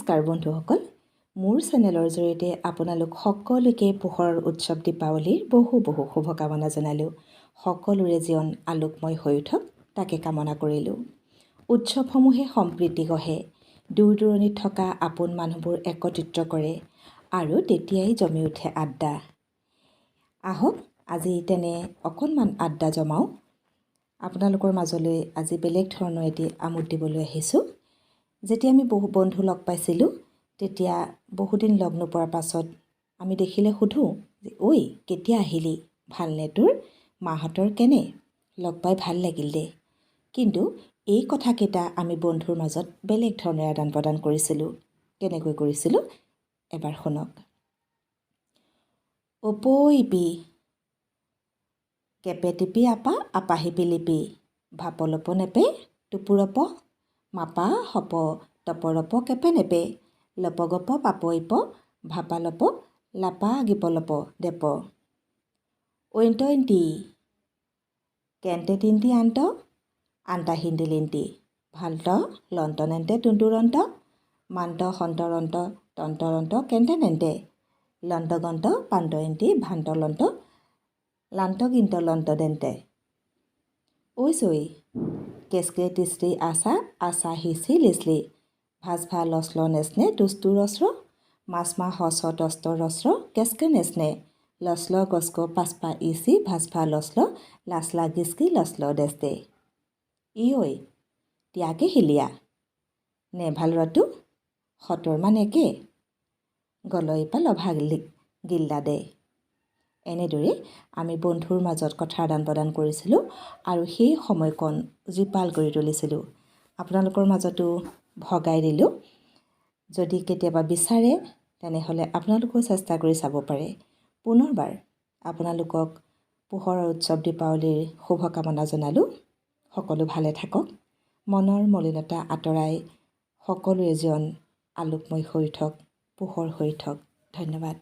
নমস্কাৰ বন্ধুসকল, মোৰ চেনেলৰ জৰিয়তে আপোনালোক সকলোকে পোহৰৰ উৎসৱ দীপাৱলীৰ বহু শুভকামনা জনালোঁ। সকলোৰে জীৱন আলোকময় হৈ উঠক তাকে কামনা কৰিলোঁ। উৎসৱসমূহে সম্প্ৰীতি গঢ়ে, দূৰ দূৰণিত থকা আপোন মানুহবোৰ একত্ৰিত কৰে আৰু তেতিয়াই জমি উঠে আড্ডা। আহক আজি তেনে অকণমান আড্ডা জমাওঁ। আপোনালোকৰ মাজলৈ আজি বেলেগ ধৰণৰ এটি আমোদ দিবলৈ আহিছোঁ। যেতিয়া আমি বহু বন্ধু লগ পাইছিলোঁ, তেতিয়া বহুদিন লগ নোপোৱাৰ পাছত আমি দেখিলে সোধোঁ যে ঐ কেতিয়া আহিলি, ভালনে তোৰ, মাহঁতৰ কেনে, লগ পাই ভাল লাগিল দে। কিন্তু এই কথাকেইটা আমি বন্ধুৰ মাজত বেলেগ ধৰণে আদান প্ৰদান কৰিছিলোঁ। কেনেকৈ কৰিছিলোঁ এবাৰ শুনক। অপৈপি কেপে টিপি আপা আপা হিপি লিপি, ভাপলপ নেপে টুপুৰপ, মাপা হপ টপৰপ কেপে নেপে, লপগপ পাপইপ ভাপালপ লাপা গিপলপ দেপ। ঐন্ত ইন্তি কেন্তে তিন্তি আন্ত আন্তা হিন্দি লিন্তি, ভালত লণ্টনেন্তে টুন্টুৰন্ত, মান্ত সন্তৰন্ত তন্তৰন্ত কেন্তে নেন্তে, লণ্টগন্ত পান্ত ইন্তি ভান্তলন্ত লান্ত গিন্ত লন্ত দেন্তে। ঐ চৈ কেচকে তিস্তি আসা আসা হিচি লিচলি, ভাজভা লচল নেচনে টুস্তু ৰস্ৰ, মাছমা হচ টস্ত ৰস্ৰ কেচকে নেচনে, লচল গছক পাচপা ইচি ভাজভা লচল লাচলা গিচকি লচল দেচতে। ই ঐ তিয়াকে হিলিয়া নে ভাল ৰতু সতৰ মান একে, গলইপা লভা গিল্লা দে। এনেদৰে আমি বন্ধুৰ মাজত কথা আদান প্ৰদান কৰিছিলোঁ আৰু সেই সময়কণ জীপাল কৰি তুলিছিলোঁ। আপোনালোকৰ মাজতো ভগাই দিলোঁ। যদি কেতিয়াবা বিচাৰে তেনেহ'লে আপোনালোকেও চেষ্টা কৰি চাব পাৰে। পুনৰবাৰ আপোনালোকক পোহৰৰ উৎসৱ দীপাৱলীৰ শুভকামনা জনালোঁ। সকলো ভালে থাকক, মনৰ মলিনতা আঁতৰাই সকলোৰে জীৱন আলোকময় হৈ উঠক, পোহৰ হৈ উঠক। ধন্যবাদ।